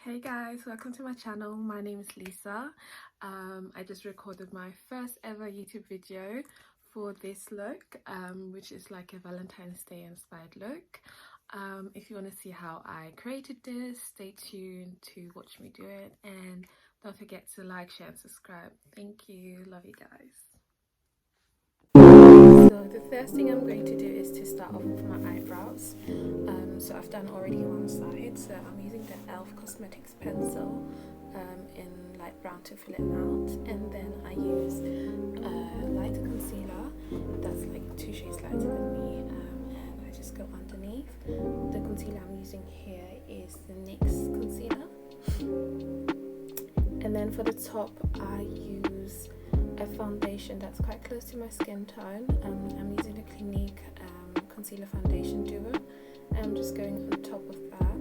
Hey guys, welcome to my channel. My name is Lisa. I just recorded my first ever YouTube video for this look, which is like a Valentine's Day inspired look. If you want to see how I created this, stay tuned to watch me do it, and don't forget to like, share and subscribe. Thank you. Love you guys. So the first thing I'm going to do is to start off with my eyebrows. So I've done already one side, so I'm using the e.l.f. Cosmetics pencil in light brown to fill it out, and then I use lighter concealer that's like 2 shades lighter than me, and I just go underneath. The concealer I'm using here is the NYX concealer, and then for the top I use a foundation that's quite close to my skin tone. I'm using the Clinique concealer foundation duo, and I'm just going on top of that,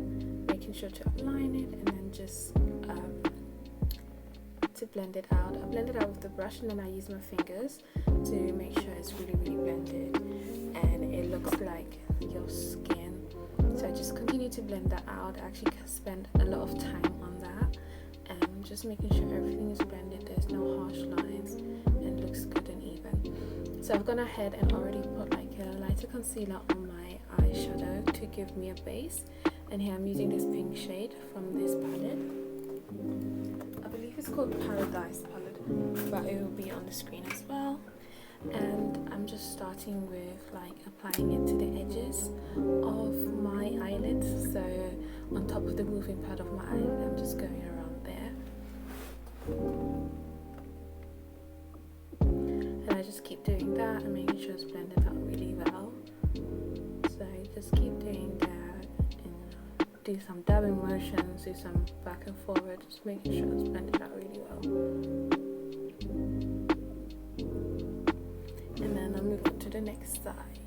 making sure to align it, and then just to blend it out. I blend it out with the brush, and then I use my fingers to make sure it's really blended and it looks like your skin. So I just continue to blend that out. I actually spend a lot of time on that, and just making sure everything is blended, there's no harsh lines, and looks good and even. So I've gone ahead and already put like a lighter concealer on my eyeshadow to give me a base, and here I'm using this pink shade from this palette. I believe it's called Paradise palette, but it will be on the screen as well. And I'm just starting with like applying it to the edges of my eyelids, so on top of the moving part of my eyelid, I'm just going around there, and I just keep doing that and making sure it's blended out really well. So I just keep doing that and do some dabbing motions, do some back and forward, just making sure it's blended out really well. And then I'll move on to the next side.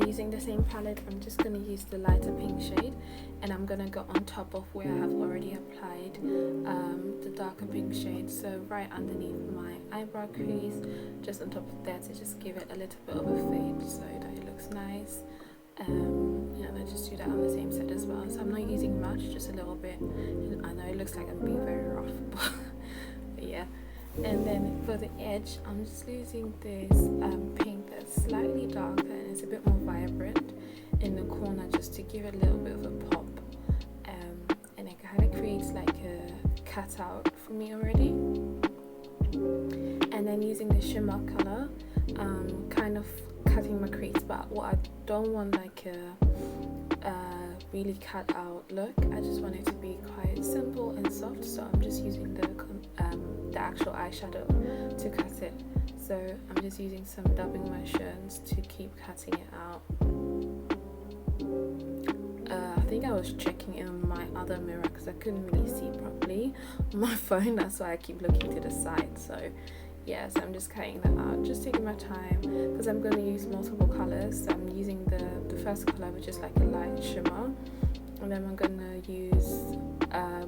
Using the same palette, I'm just going to use the lighter pink shade, and I'm going to go on top of where I have already applied the darker pink shade, so right underneath my eyebrow crease, just on top of that, to just give it a little bit of a fade so that it looks nice. And I just do that on the same side as well, so I'm not using much, just a little bit. I know it looks like I'm being very rough, but yeah. And then for the edge, I'm just using this pink that's slightly darker and it's a bit more vibrant in the corner, just to give it a little bit of a pop, and it kind of creates like a cutout for me already. And then using the shimmer color, kind of cutting my crease, but what I don't want like a really cut out look, I just want it to be quite simple and soft, so I'm just using the actual eyeshadow to cut it. So I'm just using some dabbing motions to keep cutting it out. I think I was checking in my other mirror because I couldn't really see properly on my phone, that's why I keep looking to the side. So yeah, so I'm just cutting that out, just taking my time, because I'm going to use multiple colors. So I'm using the first color, which is like a light shimmer, and then I'm going to use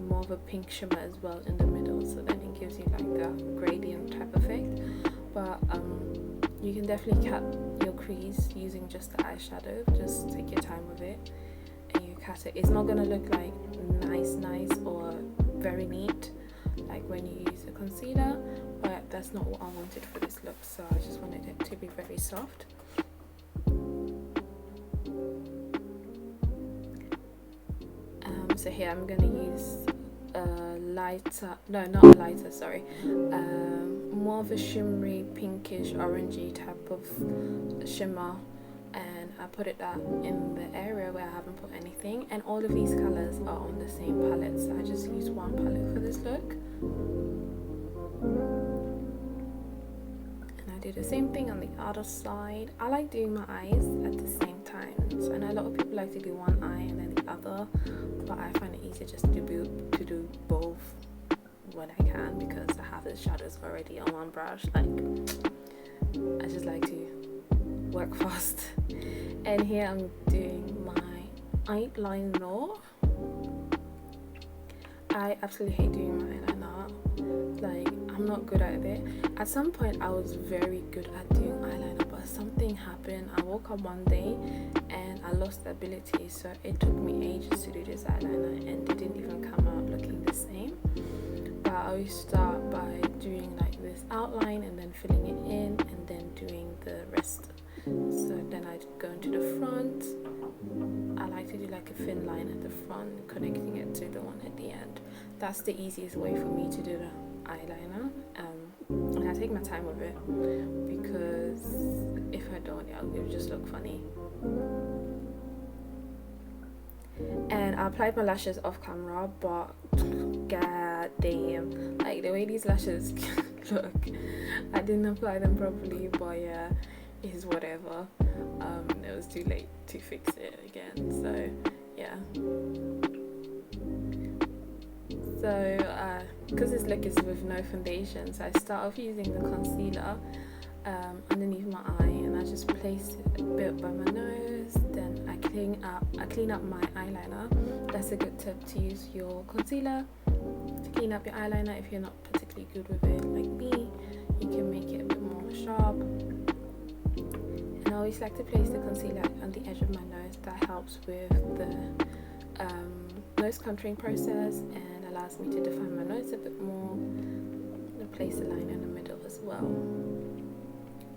more of a pink shimmer as well in the middle, so then it gives you like a gradient type effect. But you can definitely cut your crease using just the eyeshadow. Just take your time with it and you cut it. It's not going to look like nice or very neat like when you use a concealer, but that's not what I wanted for this look, so I just wanted it to be very soft. So here I'm going to use more of a shimmery pinkish orangey type of shimmer, and I put it that in the area where I haven't put anything, and all of these colors are on the same palette, so I just use one palette for this look. And I do the same thing on the other side. I like doing my eyes at the same time, so I know a lot of people like to do one eye and then the other, but I find it easier just to do both when I can, because I have the shadows already on one brush. Like, I just like to work fast. And here I'm doing my eyeliner. I absolutely hate doing my eyeliner. Like, I'm not good at it. At some point I was very good at doing eyeliner, but something happened. I woke up one day and I lost the ability, so it took me ages to do this eyeliner and it didn't even come out looking the same. But I always start by doing like this outline and then filling it in and then doing the rest. So then I go into the front. I like to do like a thin line at the front, connecting it to the one at the end. That's the easiest way for me to do the eyeliner. And I take my time with it, because if I don't, it will just look funny. And I applied my lashes off camera, but god damn, like the way these lashes look, I didn't apply them properly, but yeah, it's whatever. It was too late to fix it again, so yeah. So because this look is with no foundation, so I start off using the concealer underneath my eye, and I just place it a bit by my nose. Then I clean up my eyeliner. That's a good tip, to use your concealer to clean up your eyeliner. If you're not particularly good with it like me, you can make it a bit more sharp. And I always like to place the concealer on the edge of my nose. That helps with the nose contouring process and allows me to define my nose a bit more. And place the line in the middle as well,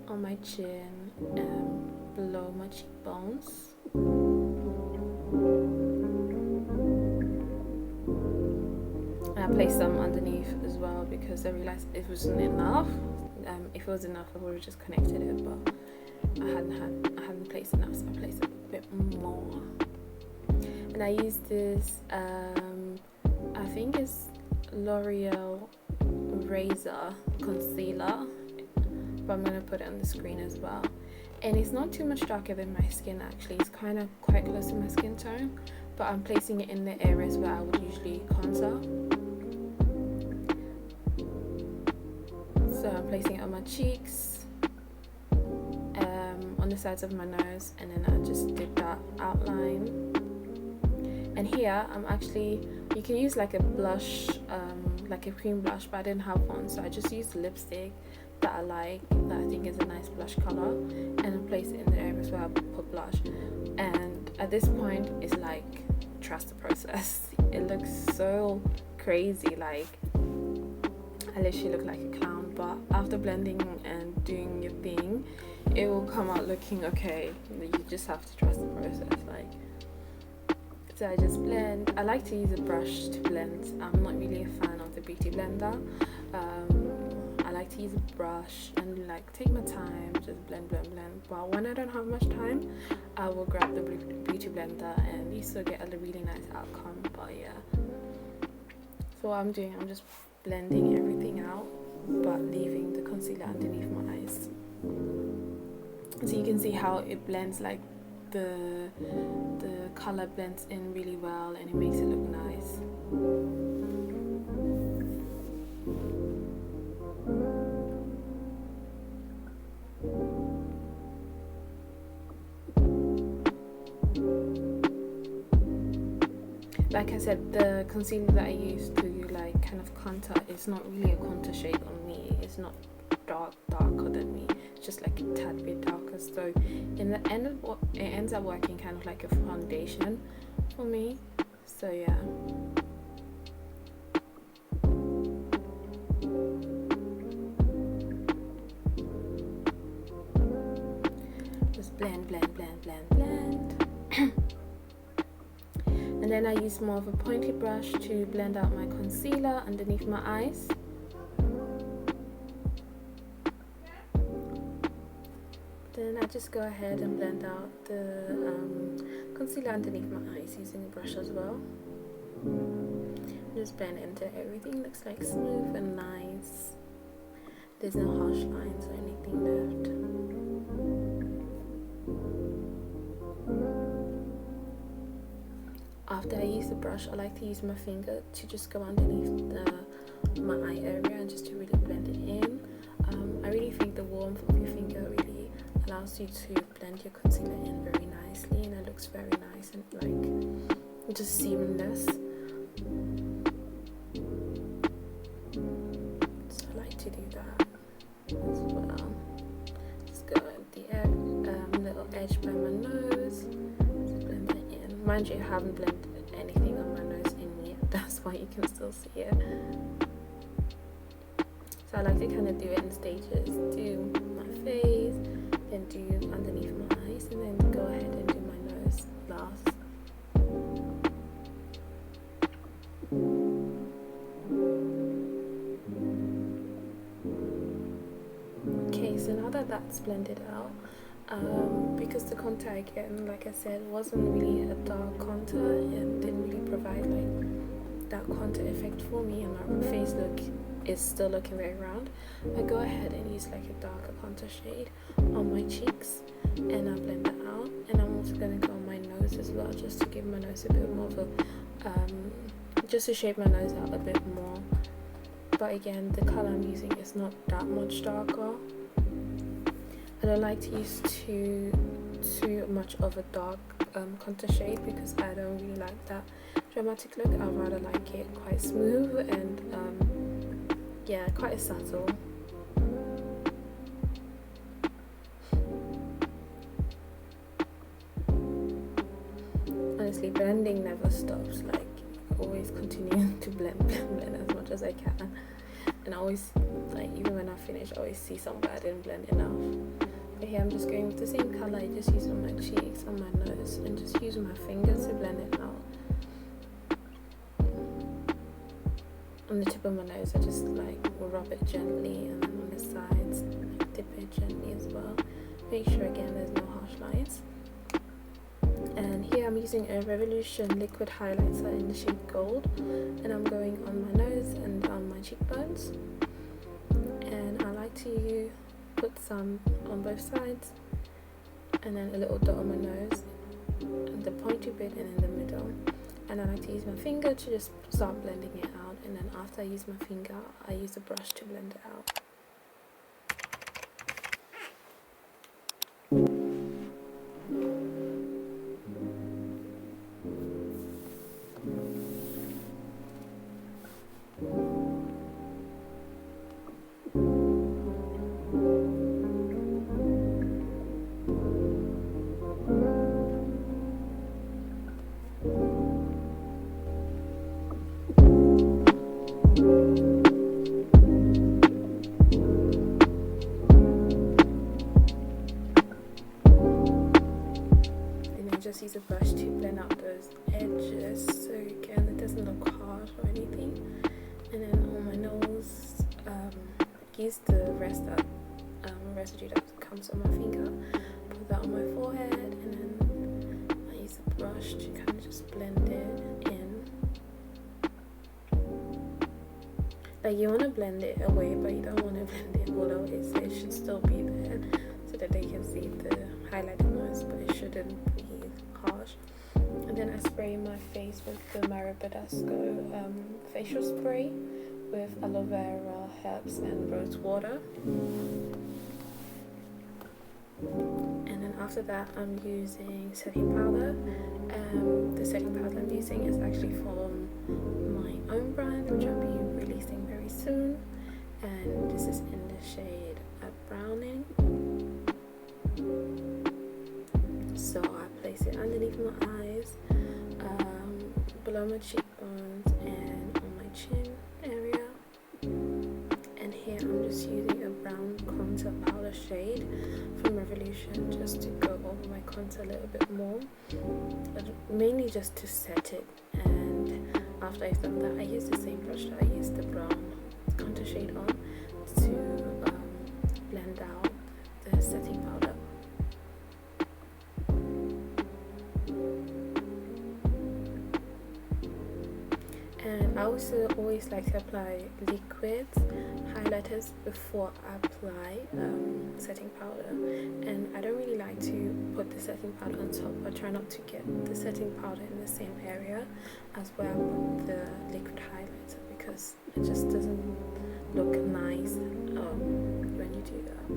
on my chin and below my cheekbones. And I placed some underneath as well, because I realized it wasn't enough. If it was enough, I would have just connected it, but I hadn't placed enough, so I placed a bit more. And I use this I think it's L'Oreal Razor concealer, but I'm gonna put it on the screen as well. And it's not too much darker than my skin, actually. It's kind of quite close to my skin tone, but I'm placing it in the areas where I would usually contour. So I'm placing it on my cheeks, on the sides of my nose, and then I just did that outline. And here I'm actually, you can use like a blush, like a cream blush, but I didn't have one, so I just used lipstick that I like, that I think is a nice blush color, and I place it in the areas where I put blush. And at this point, it's like, trust the process. It looks so crazy, like I literally look like a clown, but after blending and doing your thing, it will come out looking okay. You just have to trust the process. Like, so I just blend. I like to use a brush to blend. I'm not really a fan of the beauty blender. I like to use a brush and like take my time, just blend. But when I don't have much time, I will grab the beauty blender, and you still get a really nice outcome. But yeah, so what I'm doing, I'm just blending everything out, but leaving the concealer underneath my eyes. So you can see how it blends, like the color blends in really well, and it makes it look nice. Like I said, the concealer that I use to like kind of contour is not really a contour shade on me. It's not darker than me. It's just like a tad bit darker. So in the end, it ends up working kind of like a foundation for me. So yeah. Just blend. And then I use more of a pointy brush to blend out my concealer underneath my eyes. Then I just go ahead and blend out the concealer underneath my eyes using a brush as well. Just blend into everything. Looks like smooth and nice. There's no harsh lines or anything left. After I use the brush, I like to use my finger to just go underneath my eye area and just to really blend it in. I really think the warmth of your finger really allows allows you to blend your concealer in very nicely, and it looks very nice and like just seamless. So I like to do that as well. Just go at the little edge by my nose, blend that in. Mind you, I haven't blended anything on my nose in yet, that's why you can still see it. So I like to kind of do it in stages. Do my face, then do underneath my eyes, and then go ahead and do my nose last. Okay, so now that that's blended out, because the contour, again, like I said, wasn't really a dark contour and didn't really provide like that contour effect for me, and my face look is still looking very round, I go ahead and use like a darker contour shade on my cheeks, and I blend that out. And I'm also going to go on my nose as well, just to give my nose a bit more of a just to shape my nose out a bit more. But again, the color I'm using is not that much darker. I don't like to use too much of a dark contour shade, because I don't really like that dramatic look. I'd rather like it quite smooth and yeah, quite subtle. Honestly, blending never stops. Like, always continue to blend as much as I can. And I always, like, even when I finish, I always see somewhere I didn't blend enough. But here I'm just going with the same color I just used on my cheeks, on my nose, and just using my fingers to blend it out. On the tip of my nose, I just like rub it gently, and then on the sides, like, dip it gently as well. Make sure again there's no harsh lines. And here I'm using a Revolution liquid highlighter in the shade Gold, and I'm going on my nose and on my cheekbones. And I like to put some on both sides, and then a little dot on my nose, and the pointy bit, and in the middle. And I like to use my finger to just start blending it out, and then after I use my finger, I use a brush to blend it out. Just use a brush to blend out those edges, so again it doesn't look harsh or anything. And then on my nose, use the residue that comes on my finger, put that on my forehead, and then I use a brush to kind of just blend it in. Like, you want to blend it away, but you don't want to blend it all away, so it should still be there so that they can see the highlighted nose, but it shouldn't be harsh. And then I spray my face with the Badescu facial spray with aloe vera, herbs, and rose water. And then after that, I'm using setting powder. The setting powder I'm using is actually from my own brand, which I'll be releasing very soon. And this is in the shade Browning. So I place it underneath my eyes, below my cheekbones, and on my chin area. And here I'm just using a brown contour powder shade from Revolution, just to go over my contour a little bit more, but mainly just to set it. And after I've done that, I use the same brush that I used the brown contour shade on to blend out the setting powder. And I also always like to apply liquids, highlighters, before I apply setting powder. And I don't really like to put the setting powder on top. I try not to get the setting powder in the same area as where I put the liquid highlighter, because it just doesn't look nice when you do that.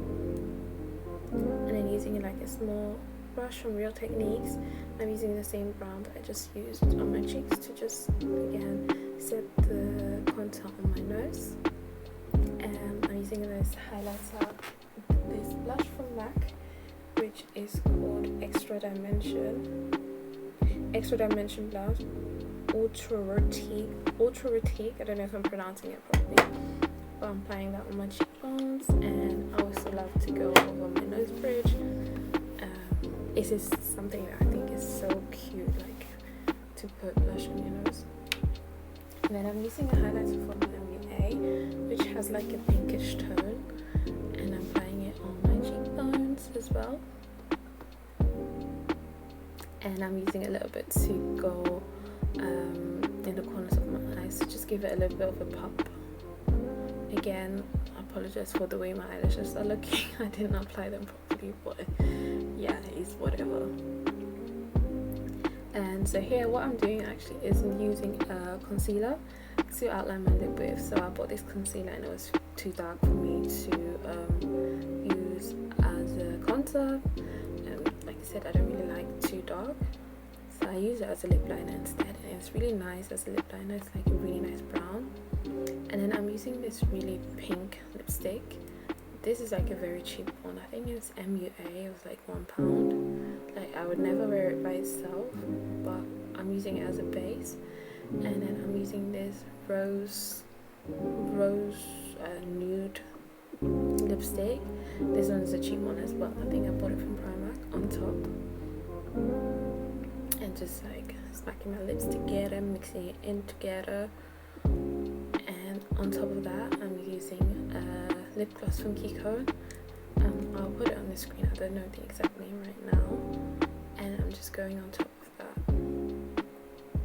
And then using like a small brush from Real Techniques. I'm using the same brown that I just used on my cheeks to just again set the contour on my nose. And I'm using this highlighter, this blush from MAC, which is called Extra Dimension Blush Ultra Retique. I don't know if I'm pronouncing it properly, but I'm applying that on my cheekbones, and I also love to go over my nose bridge. This is something that I think is so cute, like to put blush on your nose. And then I'm using a highlighter from MUA, which has like a pinkish tone, and I'm applying it on my cheekbones as well. And I'm using a little bit to go in the corners of my eyes to just give it a little bit of a pop. Again, I apologize for the way my eyelashes are looking. I didn't apply them properly, but yeah, it's whatever. And so here what I'm doing actually is I'm using a concealer to outline my lip with. So I bought this concealer and it was too dark for me to use as a contour. Like I said, I don't really like too dark, so I use it as a lip liner instead, and it's really nice as a lip liner. It's like a really nice brown. And then I'm using this really pink lipstick. This is like a very cheap one. I think it's MUA. It was like £1. Like I would never wear it by itself, but I'm using it as a base. And then I'm using this rose nude lipstick. This one is a cheap one as well. I think I bought it from Primark on top. And just like smacking my lips together, mixing it in together. And on top of that, I'm using a lip gloss from Kiko. I'll put it on the screen. I don't know the exact name right now. And I'm just going on top of that.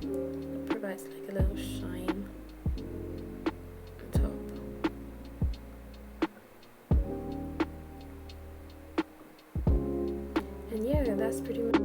It provides like a little shine on top. And yeah, that's pretty much